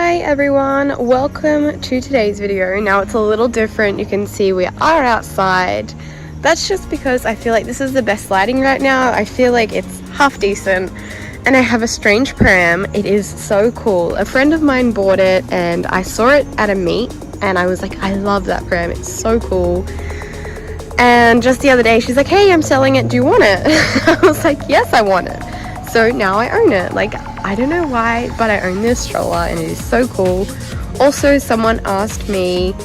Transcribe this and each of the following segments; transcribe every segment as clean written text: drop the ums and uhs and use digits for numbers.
Hi everyone, welcome to today's video. Now it's a little different. You can see we are outside. That's just because I feel like this is the best lighting right now. I feel like it's half decent, and I have a strange pram. It is so cool. A friend of mine bought it and I saw it at a meet and I was like, I love that pram, it's so cool. And just the other day she's like, hey, I'm selling it, do you want it? I was like, yes, I want it. So now I own it. Like, I don't know why, but I own this stroller and it is so cool. Also, someone asked me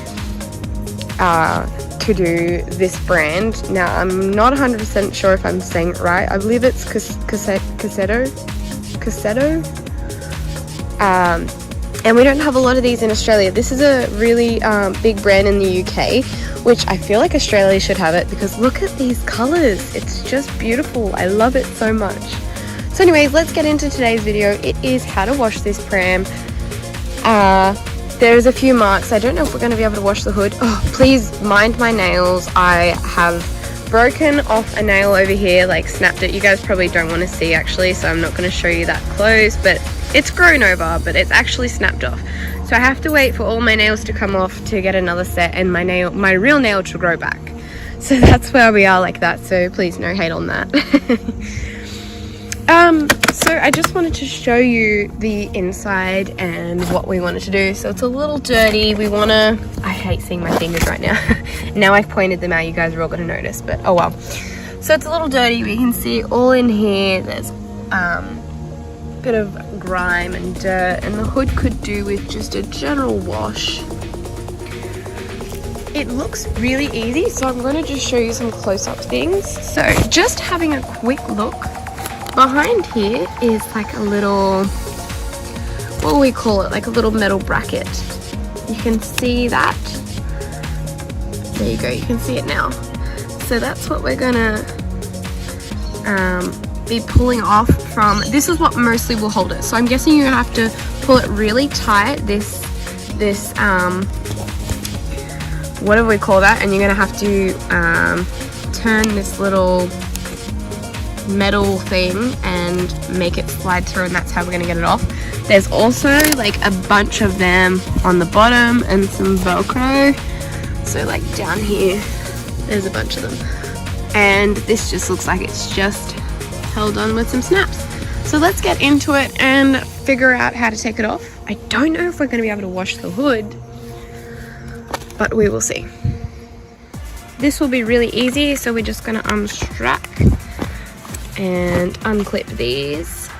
to do this brand. Now, I'm not 100% sure if I'm saying it right. I believe it's Cosatto. And we don't have a lot of these in Australia. This is a really big brand in the UK, which I feel like Australia should have it because look at these colors. It's just beautiful. I love it so much. So anyways, let's get into today's video. It is how to wash this pram. There's a few marks. I don't know if we're going to be able to wash the hood. Oh, please mind my nails. I have broken off a nail over here, like snapped it. You guys probably don't want to see actually, so I'm not going to show you that close, but it's grown over, but it's actually snapped off. So I have to wait for all my nails to come off to get another set and my real nail to grow back. So that's where we are like that. So please no hate on that. So I just wanted to show you the inside and what we wanted to do. So it's a little dirty. I hate seeing my fingers right now. Now I've pointed them out, you guys are all gonna notice, but oh well. So it's a little dirty. We can see all in here. There's bit of grime and dirt, and the hood could do with just a general wash. It looks really easy, so I'm going to just show you some close-up things. So just having a quick look, behind here is like a little, what do we call it, like a little metal bracket. You can see that. There you go, you can see it now. So that's what we're gonna be pulling off from. This is what mostly will hold it, so I'm guessing you're gonna have to pull it really tight, this what do we call that, and you're gonna have to turn this little metal thing and make it slide through, and that's how we're gonna get it off. There's also like a bunch of them on the bottom and some Velcro, so like down here there's a bunch of them, and this just looks like it's just held on with some snaps. So let's get into it and figure out how to take it off. I don't know if we're going to be able to wash the hood, but we will see. This will be really easy, so we're just going to unstrap and unclip these.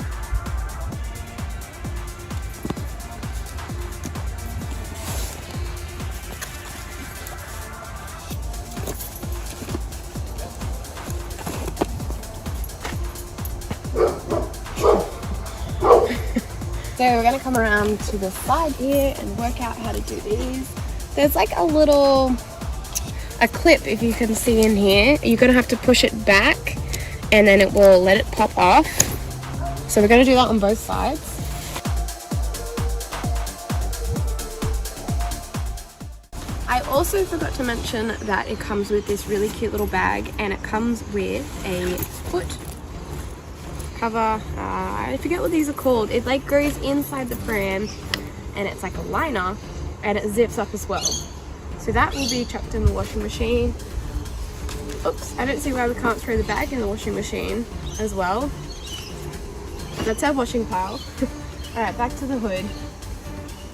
So we're going to come around to the side here and work out how to do these. There's like a clip, if you can see in here. You're going to have to push it back and then it will let it pop off. So we're going to do that on both sides. I also forgot to mention that it comes with this really cute little bag, and it comes with a foot cover. I forget what these are called. It like goes inside the pram and it's like a liner, and it zips up as well. So that will be chucked in the washing machine. Oops, I don't see why we can't throw the bag in the washing machine as well. That's our washing pile. Alright, back to the hood.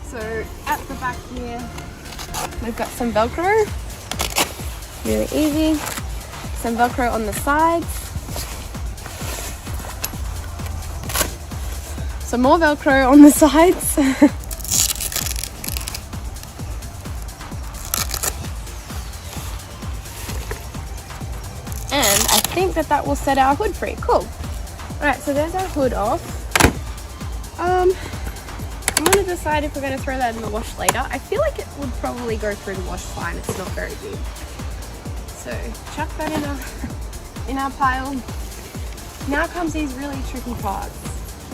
So at the back here we've got some Velcro, really easy. Some Velcro on the sides. Some more Velcro on the sides. And I think that will set our hood free. Cool. Alright, so there's our hood off. I'm going to decide if we're going to throw that in the wash later. I feel like it would probably go through the wash fine. It's not very big. So chuck that in our pile. Now comes these really tricky parts.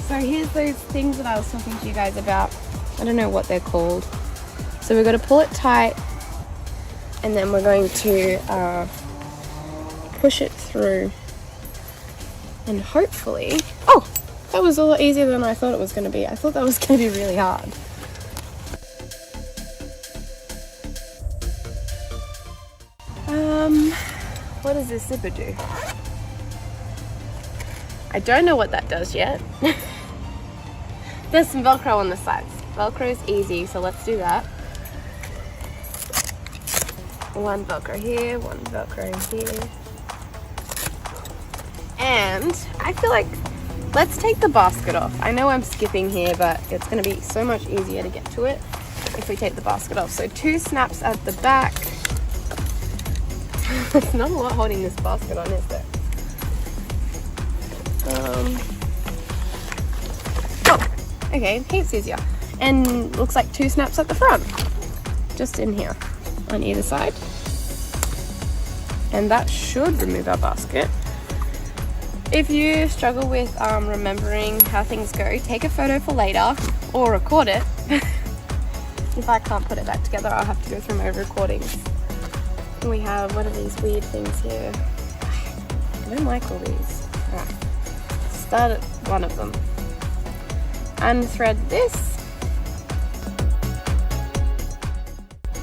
So here's those things that I was talking to you guys about. I don't know what they're called. So we're going to pull it tight, and then we're going to push it through, and hopefully, oh, that was a lot easier than I thought it was going to be. I thought that was going to be really hard. What does this zipper do? I don't know what that does yet. There's some Velcro on the sides. Velcro is easy, so let's do that. One Velcro here, one Velcro here. And I feel like, let's take the basket off. I know I'm skipping here, but it's gonna be so much easier to get to it if we take the basket off. So 2 snaps at the back. There's not a lot holding this basket on, is there? Oh, okay, heaps easier. And looks like 2 snaps at the front, just in here, on either side. And that should remove our basket. If you struggle with remembering how things go, take a photo for later, or record it. If I can't put it back together, I'll have to go through my recordings. We have one of these weird things here. I don't like all these. Right. Start at one of them. Unthread this.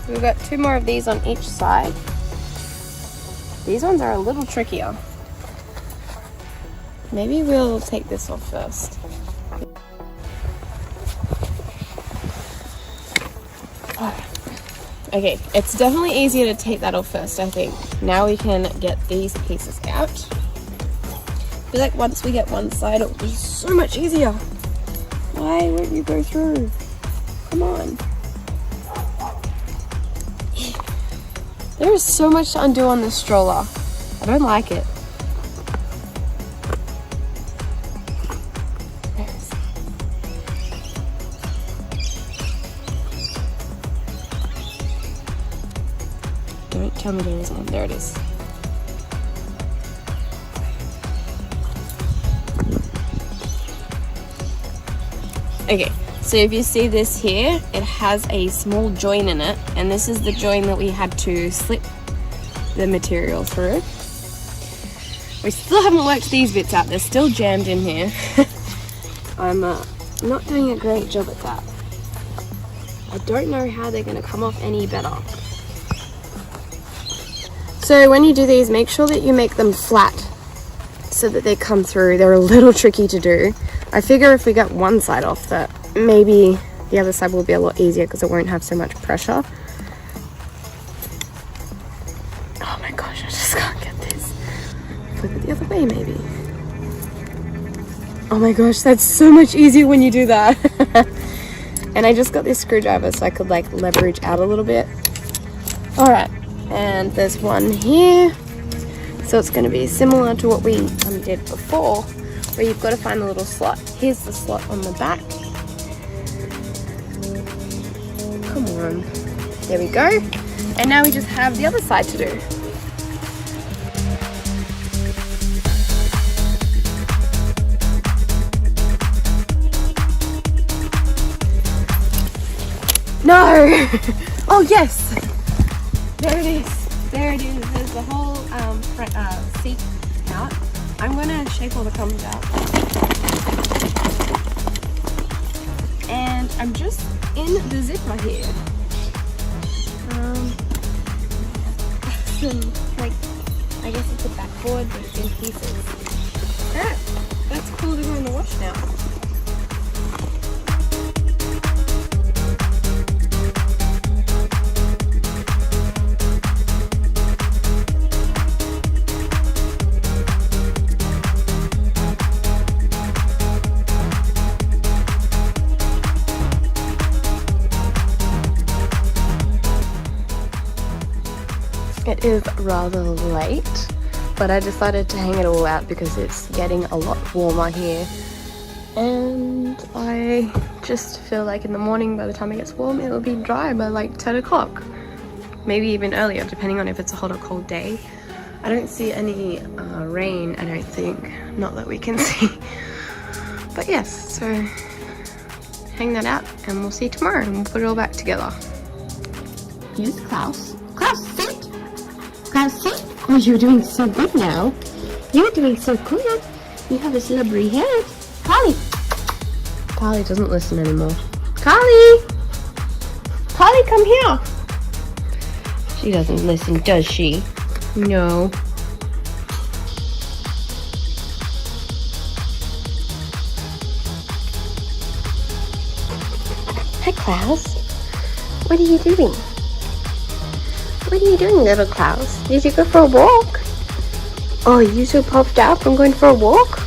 We've got 2 more of these on each side. These ones are a little trickier. Maybe we'll take this off first. Okay, it's definitely easier to take that off first, I think. Now we can get these pieces out. I feel like once we get one side, it'll be so much easier. Why won't you go through? Come on. There is so much to undo on this stroller. I don't like it. Don't tell me there isn't one. There it is. Okay, so if you see this here, it has a small join in it, and this is the join that we had to slip the material through. We still haven't worked these bits out. They're still jammed in here. I'm not doing a great job at that. I don't know how they're going to come off any better. So when you do these, make sure that you make them flat so that they come through. They're a little tricky to do. I figure if we get one side off, that maybe the other side will be a lot easier because it won't have so much pressure. Oh my gosh, I just can't get this. Flip it the other way maybe. Oh my gosh, that's so much easier when you do that. And I just got this screwdriver so I could like leverage out a little bit. Alright. And there's one here, so it's going to be similar to what we did before, where you've got to find the little slot. Here's the slot on the back. Come on, there we go. And now we just have the other side to do. No! Oh yes! There it is. There it is. There's the whole seat out. I'm going to shake all the crumbs out. And I'm just in the zipper here. Like, I guess it's a backboard, but it's in pieces. Alright, that's cool to go in the wash now. It is rather late, but I decided to hang it all out because it's getting a lot warmer here, and I just feel like in the morning, by the time it gets warm, it will be dry by like 10 o'clock, maybe even earlier, depending on if it's a hot or cold day. I don't see any rain, I don't think, not that we can see. But yes, so hang that out and we'll see you tomorrow and we'll put it all back together. Here's Klaus. Klaus, sit! Klaus, sit! Oh, you're doing so good now. You're doing so good. You have a slippery head. Carly! Carly doesn't listen anymore. Carly! Carly, come here! She doesn't listen, does she? No. Hi, Klaus. What are you doing? What are you doing, little Klaus? Did you go for a walk? Oh, you so puffed up from going for a walk?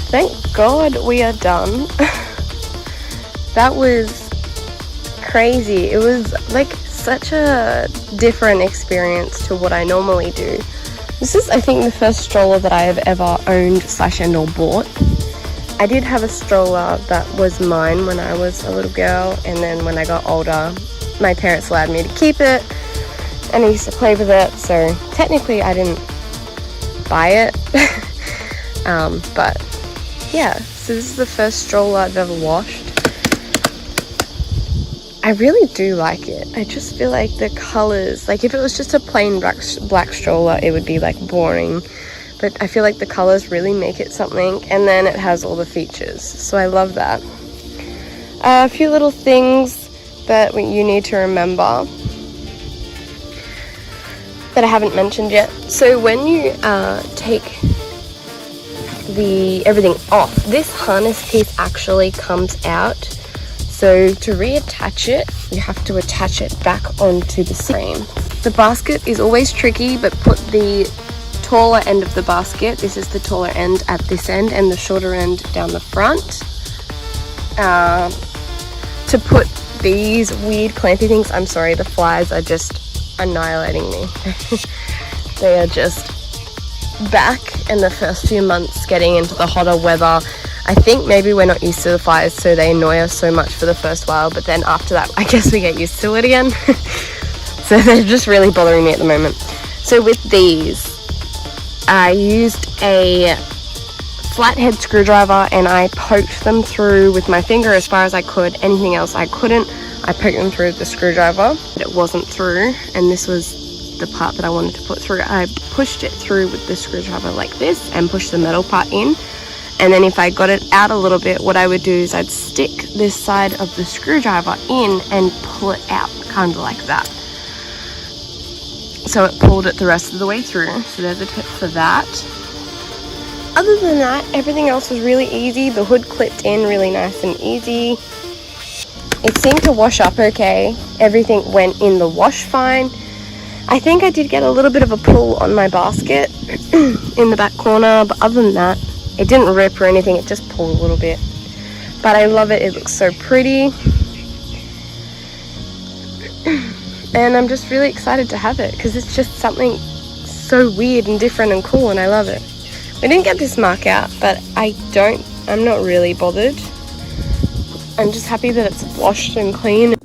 Thank God we are done. That was crazy. It was like such a different experience to what I normally do. This is, I think, the first stroller that I have ever owned / or bought. I did have a stroller that was mine when I was a little girl, and then when I got older, my parents allowed me to keep it, and I used to play with it, so technically I didn't buy it. But yeah, so this is the first stroller I've ever washed. I really do like it. I just feel like the colors, like if it was just a plain black stroller, it would be like boring. But I feel like the colors really make it something, and then it has all the features. So I love that. A few little things that you need to remember that I haven't mentioned yet. So when you take everything off, this harness piece actually comes out. So to reattach it, you have to attach it back onto the frame. The basket is always tricky, but put the taller end of the basket, this is the taller end at this end, and the shorter end down the front. To put these weird clampy things, I'm sorry, the flies are just annihilating me. They are just back in the first few months getting into the hotter weather. I think maybe we're not used to the flies, so they annoy us so much for the first while, but then after that I guess we get used to it again. So they're just really bothering me at the moment. So with these, I used a flathead screwdriver and I poked them through with my finger as far as I could. Anything else I couldn't. I poked them through with the screwdriver, but it wasn't through, and this was the part that I wanted to put through. I pushed it through with the screwdriver like this and pushed the metal part in, and then if I got it out a little bit, what I would do is I'd stick this side of the screwdriver in and pull it out, kind of like that. So it pulled it the rest of the way through. So there's a tip for that. Other than that, everything else was really easy. The hood clipped in really nice and easy. It seemed to wash up okay. Everything went in the wash fine. I think I did get a little bit of a pull on my basket in the back corner, but other than that, it didn't rip or anything, it just pulled a little bit. But I love it, it looks so pretty. And I'm just really excited to have it, because it's just something so weird and different and cool, and I love it. We didn't get this mark out, but I'm not really bothered. I'm just happy that it's washed and clean.